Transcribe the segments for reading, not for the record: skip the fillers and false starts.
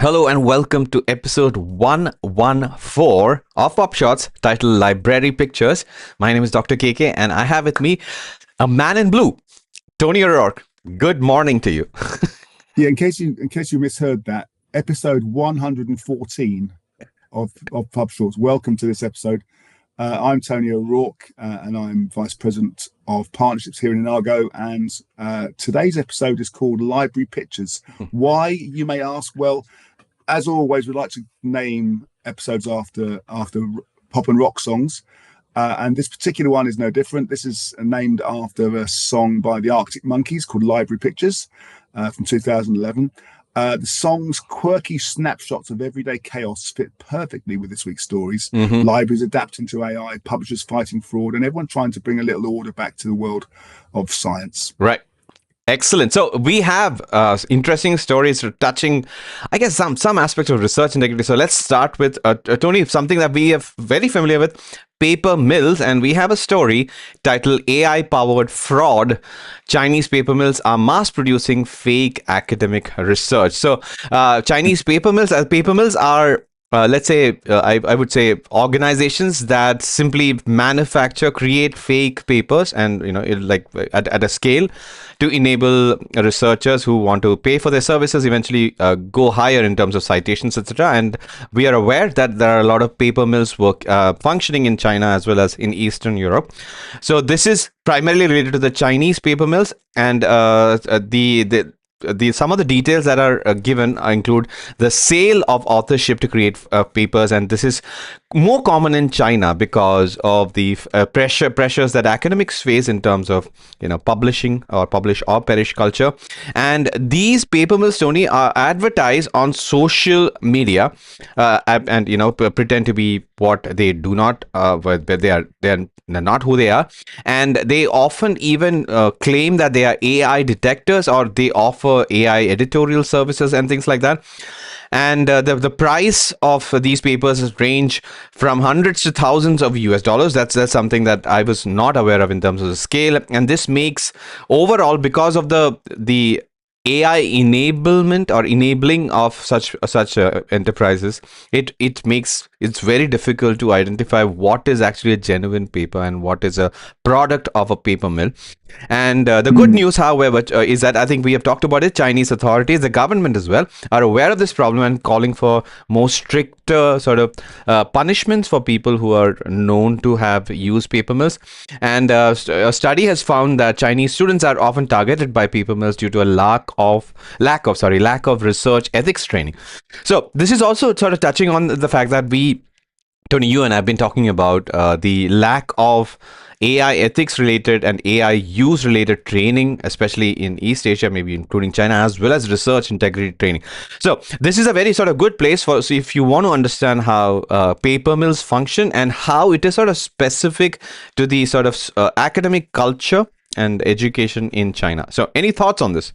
Hello and welcome to episode 114 of PubShorts titled Library Pictures. My name is Dr. KK and I have with me a man in blue, Tony O'Rourke. Good morning to you. Yeah, in case you misheard that, episode 114 of PubShorts. Welcome to this episode. I'm Tony O'Rourke and I'm Vice President of Partnerships here in Inago. And today's episode is called Library Pictures. Why, you may ask? Well, as always, we like to name episodes after pop and rock songs. And this particular one is no different. This is named after a song by the Arctic Monkeys called Library Pictures from 2011. The song's quirky snapshots of everyday chaos fit perfectly with this week's stories. Libraries adapting to AI, publishers fighting fraud, and everyone trying to bring a little order back to the world of science. Right. Excellent. So we have interesting stories touching, I guess, some aspects of research integrity. So let's start with, Tony, something that we are very familiar with, paper mills. And we have a story titled AI-Powered Fraud. Chinese paper mills are mass-producing fake academic research. So Chinese paper mills are let's say, I would say organizations that simply manufacture, create fake papers and, like at a scale to enable researchers who want to pay for their services eventually go higher in terms of citations, etc. And we are aware that there are a lot of paper mills functioning in China as well as in Eastern Europe. So this is primarily related to the Chinese paper mills, and some of the details that are given include the sale of authorship to create papers, and this is more common in China because of the pressures that academics face in terms of publishing or publish or perish culture. And these paper mills, Tony, are advertised on social media and pretend to be what they do not, they're not who they are, and they often even claim that they are AI detectors, or they offer AI editorial services and things like that. And the price of these papers range from hundreds to thousands of US dollars. That's something that I was not aware of in terms of the scale. And this makes overall, because of the AI enablement or enabling of such enterprises, it makes it's very difficult to identify what is actually a genuine paper and what is a product of a paper mill. And the good news, however, is that I think we have talked about it. Chinese authorities, the government as well, are aware of this problem and calling for more stricter sort of punishments for people who are known to have used paper mills. And a study has found that Chinese students are often targeted by paper mills due to a lack of research ethics training. So this is also sort of touching on the fact that Tony, you and I have been talking about the lack of AI ethics related and AI use related training, especially in East Asia, maybe including China, as well as research integrity training. So this is a very sort of good place so if you want to understand how paper mills function and how it is sort of specific to the sort of academic culture and education in China. So any thoughts on this?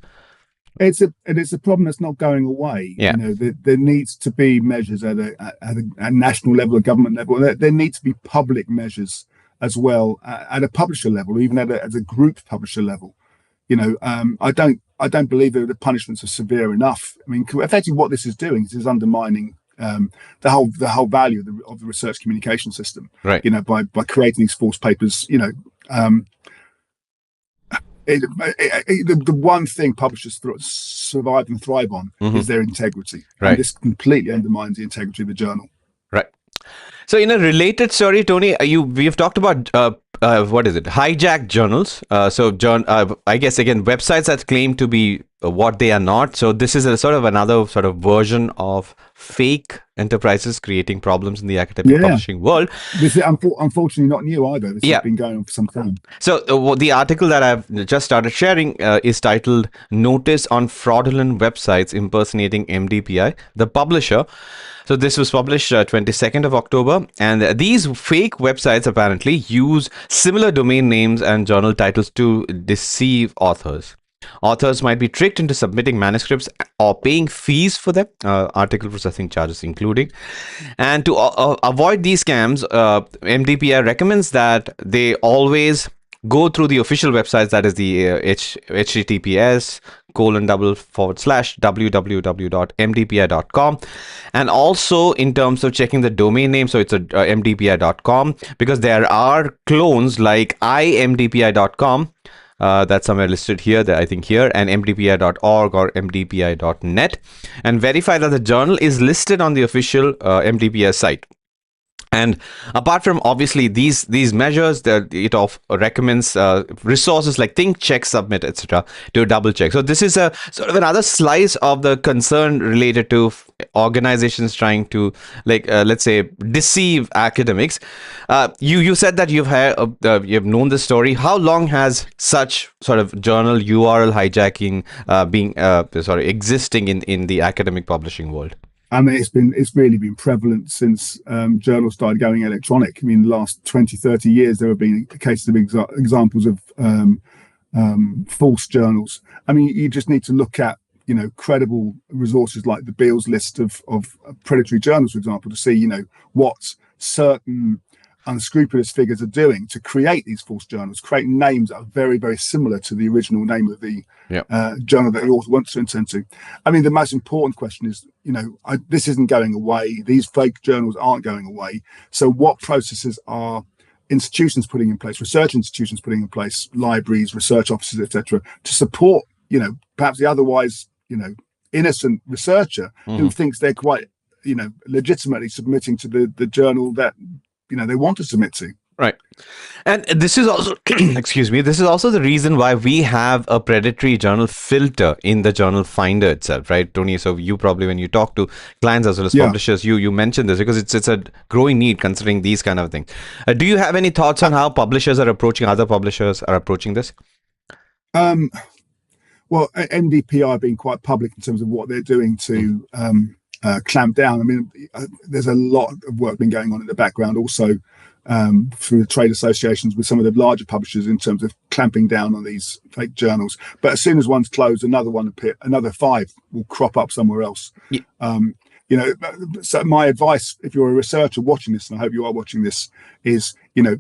It's a problem that's not going away. Yeah. There needs to be measures at a national level, a government level. There need to be public measures as well at a publisher level, even at a group publisher level. I don't believe that the punishments are severe enough. I mean, effectively, what this is doing is undermining the whole value of the research communication system. Right. By creating these false papers. The one thing publishers survive and thrive on is their integrity. Right. And this completely undermines the integrity of the journal. Right. So in a related story, Tony, we have talked about what is it? Hijacked journals. I guess again, websites that claim to be what they are not. So this is a sort of another sort of version of fake enterprises creating problems in the academic publishing world. This is unfortunately not new either. This has been going on for some time. So the article that I've just started sharing is titled "Notice on Fraudulent Websites Impersonating MDPI." The publisher. So this was published 22nd of October, and these fake websites apparently use similar domain names and journal titles to deceive authors. Authors might be tricked into submitting manuscripts or paying fees for them, article processing charges including. And to avoid these scams, MDPI recommends that they always go through the official websites, that is the https://www.mdpi.com, and also in terms of checking the domain name, so it's a mdpi.com, because there are clones like imdpi.com. That's somewhere listed here, I think here, and mdpi.org or mdpi.net, and verify that the journal is listed on the official MDPI site. And apart from obviously these measures, that it recommends resources like think, check, submit, etc. to double check. So this is a sort of another slice of the concern related to organizations trying to, like, let's say, deceive academics. You said that you've known this story. How long has such sort of journal URL hijacking existing in the academic publishing world? I mean, it's really been prevalent since journals started going electronic. I mean, the last 20, 30 years, there have been cases of examples of false journals. I mean, you just need to look at, credible resources like the Beale's list of predatory journals, for example, to see, what certain unscrupulous figures are doing to create these false journals, creating names that are very, very similar to the original name of the journal that the author wants to intend to. I mean, the most important question is, this isn't going away. These fake journals aren't going away. So what processes are institutions putting in place, research institutions putting in place, libraries, research offices, etc., to support, perhaps the otherwise, innocent researcher who thinks they're quite, legitimately submitting to the journal that they want to submit to. Right. And this is also, excuse me, this is also the reason why we have a predatory journal filter in the journal finder itself, right, Tony? So you probably, when you talk to clients as well as publishers, you mentioned this because it's a growing need considering these kind of things. Do you have any thoughts on how publishers are approaching, other publishers are approaching this? Well, MDPI have been quite public in terms of what they're doing to clamp down. I mean, there's a lot of work been going on in the background also through the trade associations with some of the larger publishers in terms of clamping down on these fake journals. But as soon as one's closed, another 5 will crop up somewhere else. Yeah. So my advice, if you're a researcher watching this, and I hope you are watching this, is, if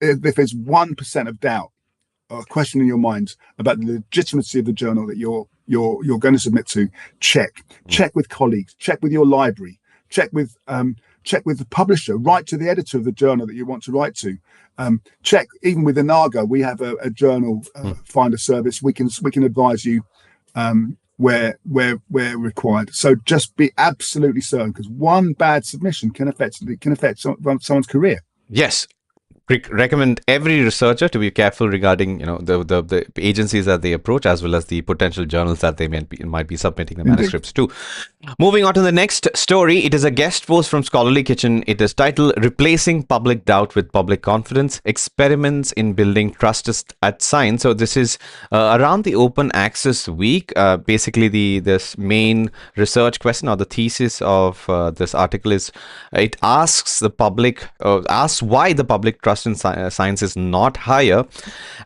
there's 1% of doubt or a question in your mind about the legitimacy of the journal that you're going to submit to, check with colleagues, check with your library, check with the publisher, write to the editor of the journal that you want to write to, check even with Inago. We have a journal finder service. We can advise you where required. So just be absolutely certain, because one bad submission can affect someone's career. Yes. Recommend every researcher to be careful regarding the agencies that they approach, as well as the potential journals that they might be submitting the manuscripts to. Moving on to the next story, it is a guest post from Scholarly Kitchen. It is titled "Replacing Public Doubt with Public Confidence: Experiments in Building Trust at Science." So this is around the Open Access Week. Basically, this main research question or the thesis of this article is, it asks the public, asks why the public trust in science is not higher,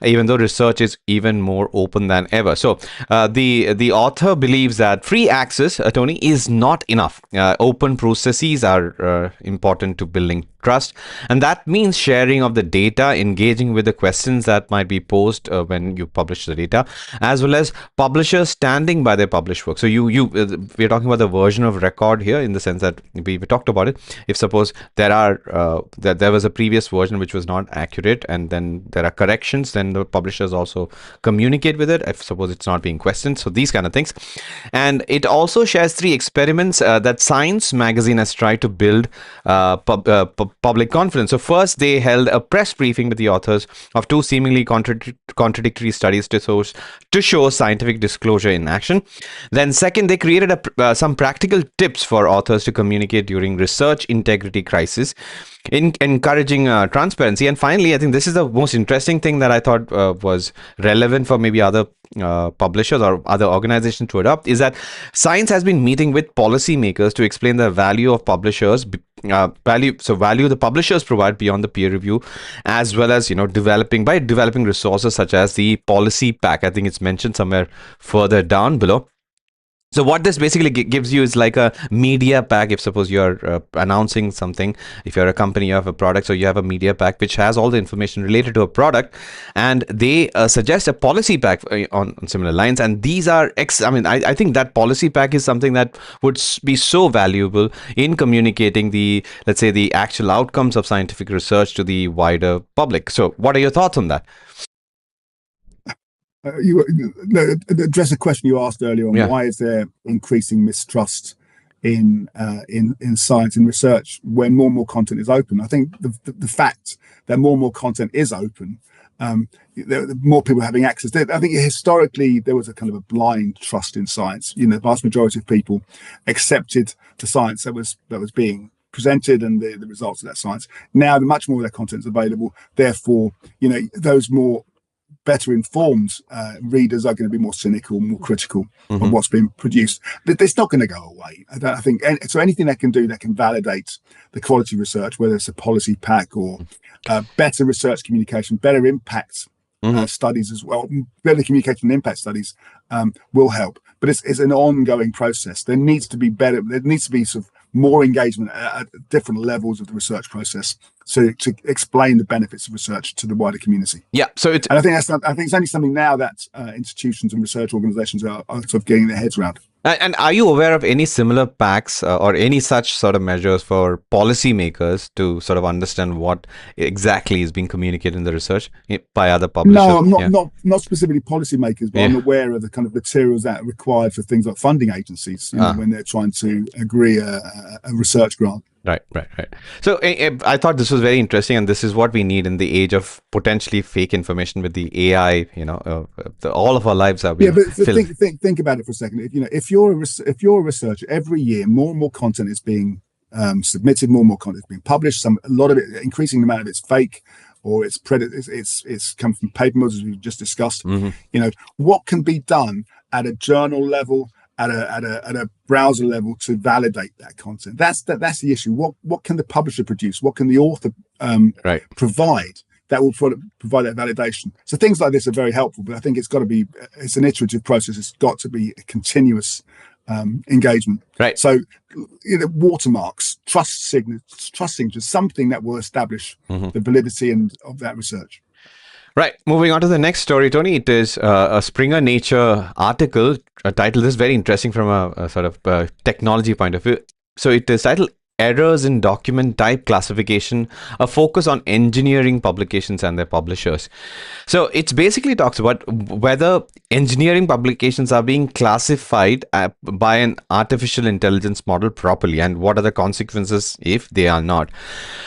even though research is even more open than ever. So the author believes that free access, Tony, is not enough. Open processes are important to building trust, and that means sharing of the data, engaging with the questions that might be posed when you publish the data, as well as publishers standing by their published work. So we're talking about the version of record here, in the sense that we talked about it. If suppose there was a previous version which was not accurate, and then there are corrections, then the publishers also communicate with it if suppose it's not being questioned. So these kind of things. And it also shares 3 experiments that Science magazine has tried to build public confidence. So first, they held a press briefing with the authors of 2 seemingly contradictory studies to show scientific disclosure in action. Then second, they created some practical tips for authors to communicate during research integrity crisis, in encouraging transparency. And finally, I think this is the most interesting thing that I thought was relevant for maybe other publishers or other organizations to adopt, is that Science has been meeting with policymakers to explain the value of publishers, value the publishers provide beyond the peer review, as well as developing resources such as the policy pack. I think it's mentioned somewhere further down below. So what this basically gives you is like a media pack. If suppose you're announcing something, if you're a company, you have a product, so you have a media pack which has all the information related to a product, and they suggest a policy pack on similar lines. And these are I think that policy pack is something that would be so valuable in communicating the, let's say, the actual outcomes of scientific research to the wider public. So what are your thoughts on that? You address a question you asked earlier on. Yeah. Why is there increasing mistrust in science and research when more and more content is open? I think the fact that more and more content is open, more people having access. I think historically there was a kind of a blind trust in science. The vast majority of people accepted the science that was being presented and the results of that science. Now, much more of their content is available. Therefore, those more better informed readers are going to be more cynical, more critical of what's being produced. But it's not going to go away. I think so. Anything that can do that can validate the quality of research, whether it's a policy pack or better research communication, better impact studies as well, better communication and impact studies will help. But it's an ongoing process. There needs to be better. There needs to be sort of more engagement at different levels of the research process, so to explain the benefits of research to the wider community. Yeah. So and I think it's only something now that institutions and research organizations are sort of getting their heads around. And are you aware of any similar packs or any such sort of measures for policymakers to sort of understand what exactly is being communicated in the research by other publishers? No, I'm not specifically policymakers, but I'm aware of the kind of materials that are required for things like funding agencies when they're trying to agree a research grant. Right. So I thought this was very interesting, and this is what we need in the age of potentially fake information with the AI. All of our lives are being filled. Think about it for a second. If you're a researcher, every year more and more content is being submitted, more and more content is being published. A lot of it, increasing amount of it's fake, or it's come from paper mills, as we've just discussed. What can be done at a journal level, at a browser level to validate that content? That's the issue. What can the publisher produce? What can the author provide that will provide that validation? So things like this are very helpful, but I think it's an iterative process. It's got to be a continuous engagement. Right. So watermarks, trust signatures, something that will establish the validity of that research. Right. Moving on to the next story, Tony. It is a Springer Nature article titled. This is very interesting from a sort of technology point of view. So it is titled Errors in Document Type Classification, a focus on engineering publications and their publishers. So it basically talks about whether engineering publications are being classified by an artificial intelligence model properly, and what are the consequences if they are not.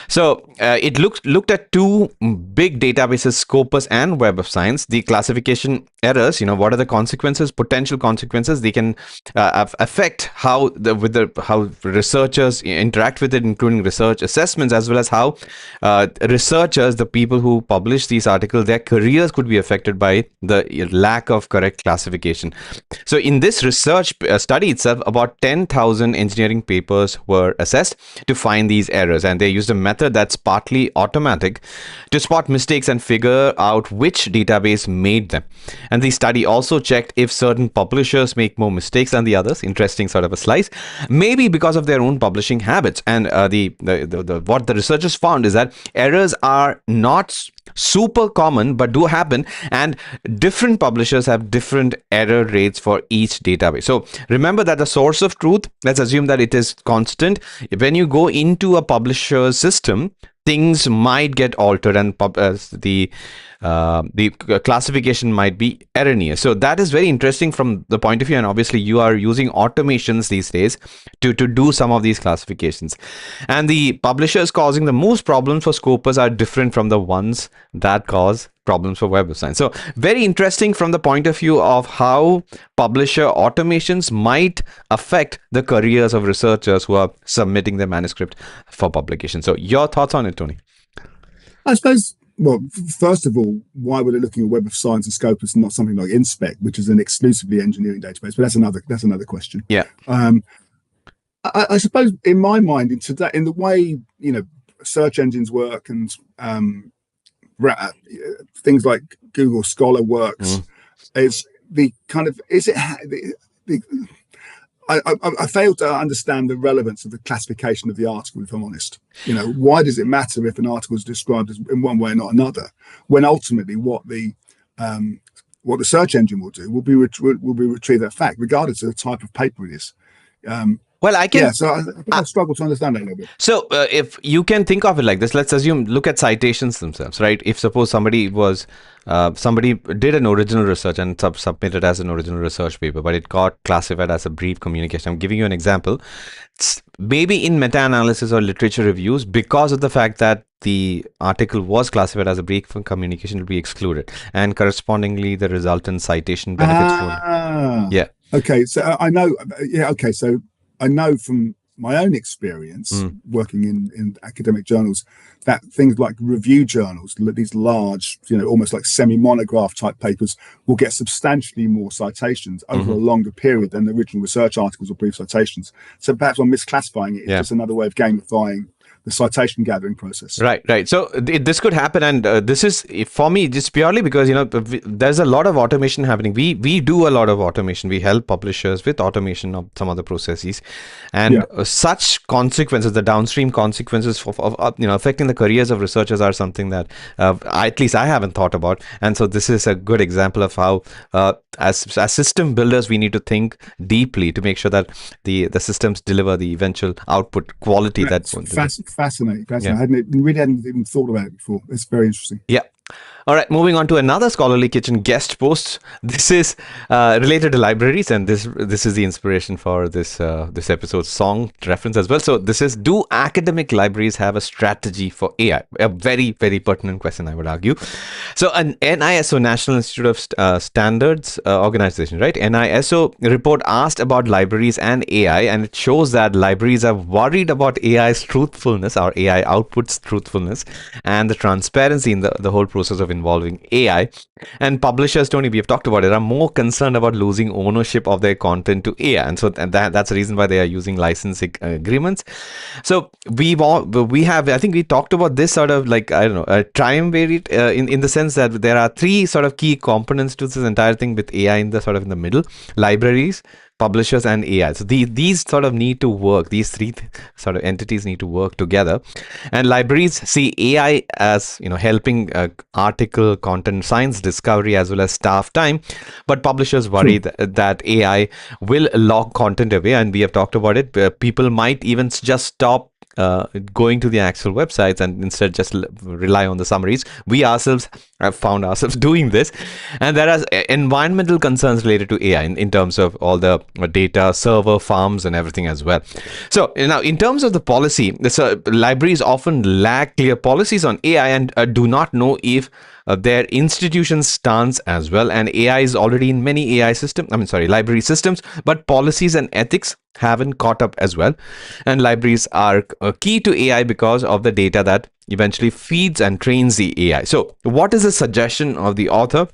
So it looked at two big databases, Scopus and Web of Science. The classification errors, what are the consequences, potential consequences they can affect how researchers interact with it, including research assessments, as well as how researchers, the people who publish these articles, their careers could be affected by the lack of correct classification. So in this research study itself, about 10,000 engineering papers were assessed to find these errors, and they used a method that's partly automatic to spot mistakes and figure out which database made them. And the study also checked if certain publishers make more mistakes than the others. Interesting sort of a slice, maybe because of their own publishing habits. And what the researchers found is that errors are not super common, but do happen, and different publishers have different error rates for each database. So remember that the source of truth, let's assume that it is constant. When you go into a publisher's system, things might get altered, and the classification might be erroneous. So that is very interesting from the point of view, and obviously you are using automations these days to do some of these classifications. And the publishers causing the most problems for Scopus are different from the ones that cause problems for Web of Science. So very interesting from the point of view of how publisher automations might affect the careers of researchers who are submitting their manuscript for publication. So your thoughts on it, Tony? I suppose, well, first of all, why were they looking at Web of Science and Scopus and not something like Inspect, which is an exclusively engineering database? But that's another question. Yeah. I suppose in my mind, in the way search engines work and things like Google Scholar works, is the kind of I fail to understand the relevance of the classification of the article, if I'm honest. Why does it matter if an article is described as in one way and not another, when ultimately what the search engine will do will be retrieve that fact, regardless of the type of paper it is. Well, I can. Yeah, so I think I struggle to understand that a little bit. So, if you can think of it like this, let's look at citations themselves, right? If suppose somebody did an original research and submitted as an original research paper, but it got classified as a brief communication. I'm giving you an example. Maybe in meta-analysis or literature reviews, because of the fact that the article was classified as a brief communication, will be excluded, and correspondingly, the resultant citation benefits would. Yeah. Okay, so I know. Yeah. Okay, so I know from my own experience working in academic journals that things like review journals, these large, almost like semi-monograph type papers, will get substantially more citations over a longer period than the original research articles or brief citations. So perhaps I'm misclassifying it. It's just another way of gamifying the citation gathering process. Right. So this could happen, and this is for me just purely because there's a lot of automation happening. We do a lot of automation. We help publishers with automation of some other processes, and such consequences, the downstream consequences of affecting the careers of researchers, are something that at least I haven't thought about. And so this is a good example of how, as system builders, we need to think deeply to make sure that the systems deliver the eventual output quality. Fascinating. I hadn't even thought about it before. It's very interesting. Yeah. All right, moving on to another Scholarly Kitchen guest post. This is related to libraries, and this is the inspiration for this episode's song reference as well. So this is, do academic libraries have a strategy for AI? A very, very pertinent question, I would argue. So an NISO, National Institute of Standards organization, right? NISO report asked about libraries and AI, and it shows that libraries are worried about AI's truthfulness, or AI output's truthfulness, and the transparency in the whole process of involving AI. And publishers, Tony, we have talked about it, are more concerned about losing ownership of their content to AI, and so that's the reason why they are using licensing agreements. So we have, I think we talked about this sort of like, I don't know, a triumvirate in the sense that there are three sort of key components to this entire thing, with AI in the middle: libraries, publishers, and AI. So these sort of need to work. These three sort of entities need to work together. And libraries see AI as helping article content, science discovery, as well as staff time. But publishers worry that AI will lock content away, and we have talked about it. People might even just stop going to the actual websites and instead just rely on the summaries. We ourselves have found ourselves doing this, and there are environmental concerns related to AI in terms of all the data, server farms, and everything as well. So now, in terms of the policy, libraries often lack clear policies on AI and do not know if their institution's stance as well. And AI is already in many library systems, but policies and ethics haven't caught up as well. And libraries are key to AI because of the data that eventually feeds and trains the AI. So what is the suggestion of the author?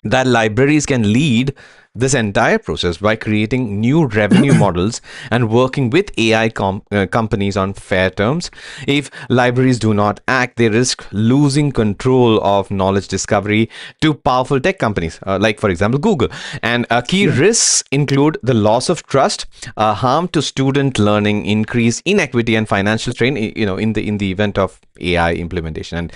That libraries can lead this entire process by creating new revenue models and working with AI companies on fair terms. If libraries do not act, they risk losing control of knowledge discovery to powerful tech companies, like, for example, Google. And key risks include the loss of trust, harm to student learning, increased inequity, and financial strain, in the event of AI implementation. And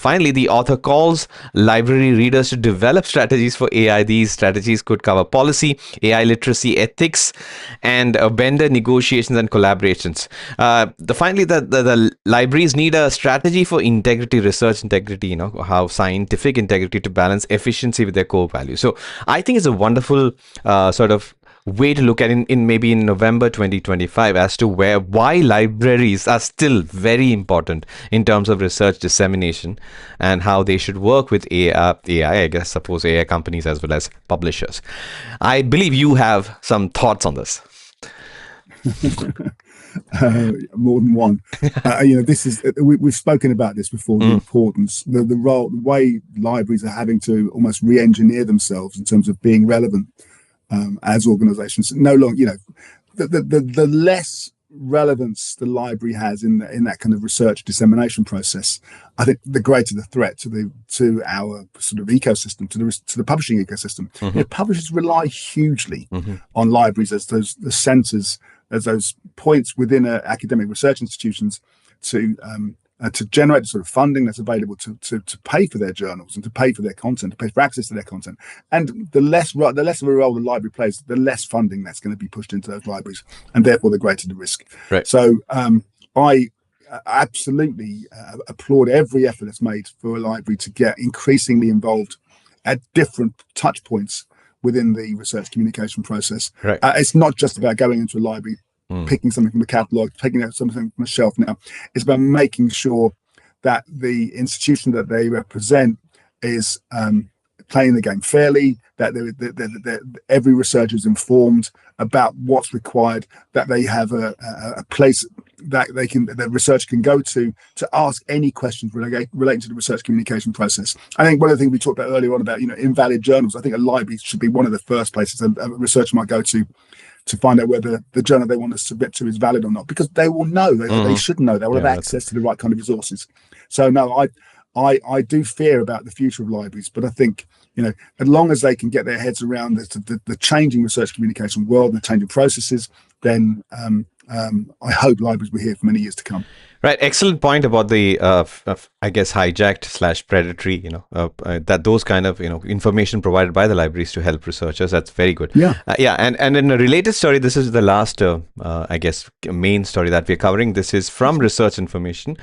finally, the author calls library readers to develop strategies for AI. These strategies could cover policy, AI literacy, ethics, and vendor negotiations and collaborations. Finally, the libraries need a strategy for integrity, research integrity, how scientific integrity to balance efficiency with their core values. So I think it's a wonderful sort of way to look at it in maybe in November 2025 as to why libraries are still very important in terms of research dissemination, and how they should work with AI, I guess, suppose AI companies as well as publishers. I believe you have some thoughts on this. More than one. This is we've spoken about this before. The importance, the role, the way libraries are having to almost re-engineer themselves in terms of being relevant as organizations. No longer, the less relevance the library has in that kind of research dissemination process, I think the greater the threat to our sort of ecosystem, to the publishing ecosystem. Publishers rely hugely on libraries as the centres, as those points within academic research institutions to generate the sort of funding that's available to pay for their journals and to pay for their content, to pay for access to their content. And the less of a role the library plays, the less funding that's going to be pushed into those libraries, and therefore the greater the risk. Right. So I absolutely applaud every effort that's made for a library to get increasingly involved at different touch points within the research communication process. Right. It's not just about going into a library, picking something from a catalogue, taking out something from a shelf. Now, it's about making sure that the institution that they represent is playing the game fairly, that every researcher is informed about what's required, that they have a place that the researcher can go to ask any questions relating to the research communication process. I think one of the things we talked about earlier on about invalid journals, I think a library should be one of the first places a researcher might go to find out whether the journal they want to submit to is valid or not, because they will know, they should know, they will have access to the right kind of resources. So no, I do fear about the future of libraries, but I think as long as they can get their heads around the changing research communication world and the changing processes, then I hope libraries will be here for many years to come. Right. Excellent point about the, I guess, hijacked / predatory, that those kind of, information provided by the libraries to help researchers. That's very good. Yeah. And in a related story, this is the last, I guess, main story that we're covering. This is from Research Information.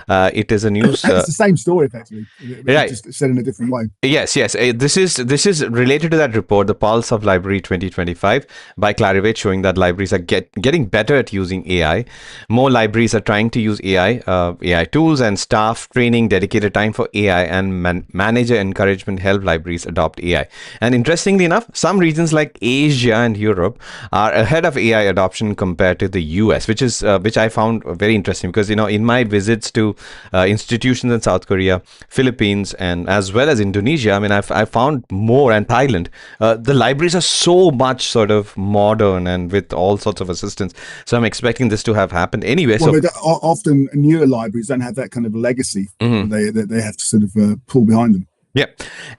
It is a news. It's the same story, effectively. Right. Just said in a different way. Yes. This is related to that report, The Pulse of Library 2025 by Clarivate, showing that libraries are getting better at using AI. More libraries are trying to use AI tools, and staff training, dedicated time for AI, and manager encouragement help libraries adopt AI. And interestingly enough, some regions like Asia and Europe are ahead of AI adoption compared to the US, which I found very interesting, because in my visits to institutions in South Korea, Philippines, and as well as Indonesia, I mean, I found more, and Thailand, the libraries are so much sort of modern and with all sorts of assistance. So I'm expecting this to have happened anyway. Well, but often newer libraries don't have that kind of legacy. They have to sort of pull behind them. Yeah.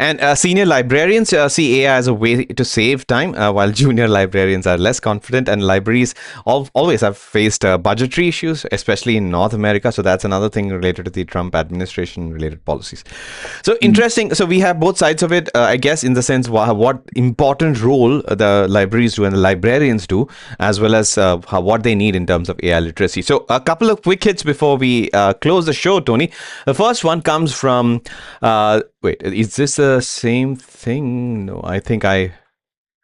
And senior librarians see AI as a way to save time, while junior librarians are less confident, and libraries always have faced budgetary issues, especially in North America. So that's another thing related to the Trump administration related policies. So interesting. So we have both sides of it, I guess, in the sense what important role the libraries do and the librarians do, as well as what they need in terms of AI literacy. So a couple of quick hits before we close the show, Tony. The first one comes from... Wait, is this the same thing? No, I think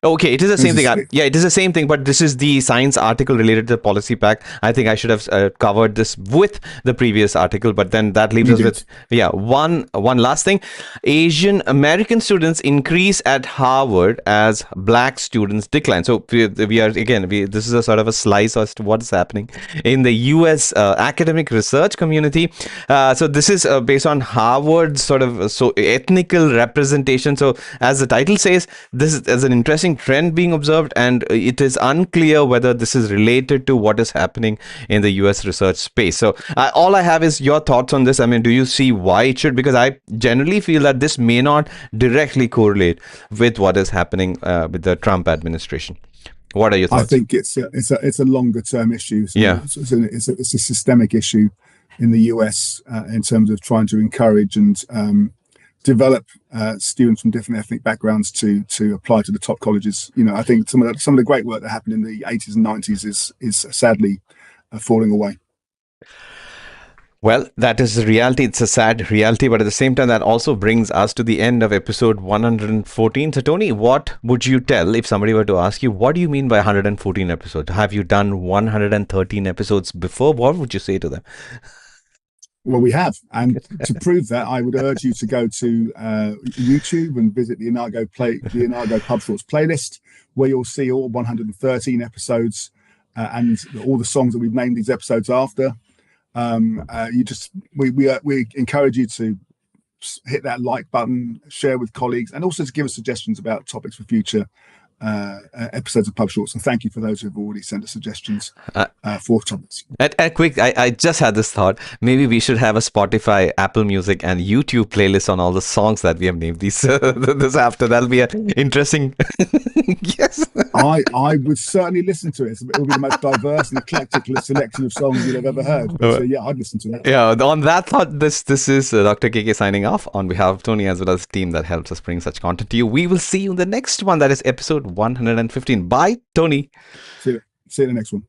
okay, it is the same thing. Yeah, it is the same thing, but this is the Science article related to the policy pack. I think I should have covered this with the previous article, but then that leaves us with one last thing. Asian American students increase at Harvard as Black students decline. So we are again, this is a sort of a slice as to what is happening in the U.S. Academic research community. So this is based on Harvard's sort of ethnical representation. So as the title says, this is as an interesting trend being observed, and it is unclear whether this is related to what is happening in the US research space. So all I have is your thoughts on this. I mean, do you see why it should? Because I generally feel that this may not directly correlate with what is happening with the Trump administration. What are your thoughts? I think it's a longer term issue. So it's a systemic issue in the US in terms of trying to encourage and develop students from different ethnic backgrounds to apply to the top colleges. I think some of the great work that happened in the 80s and 90s is sadly falling away. Well, that is the reality. It's a sad reality, but at the same time, that also brings us to the end of episode 114. So, Tony, what would you tell if somebody were to ask you, what do you mean by 114 episodes? Have you done 113 episodes before? What would you say to them? Well, we have. And to prove that, I would urge you to go to YouTube and visit the Inago PubShorts playlist, where you'll see all 113 episodes and all the songs that we've named these episodes after. We encourage you to hit that like button, share with colleagues, and also to give us suggestions about topics for future episodes of Pub Shorts. And thank you for those who've already sent us suggestions for topics. I just had this thought. Maybe we should have a Spotify, Apple Music, and YouTube playlist on all the songs that we have named these this after. That'll be an interesting. Yes. I would certainly listen to it. It will be the most diverse and eclectic selection of songs you'll have ever heard. So yeah, I'd listen to it. Yeah. On that thought, this is Dr. KK signing off on behalf of Tony as well as the team that helps us bring such content to you. We will see you in the next one. That is episode 115. Bye, Tony. See you in the next one.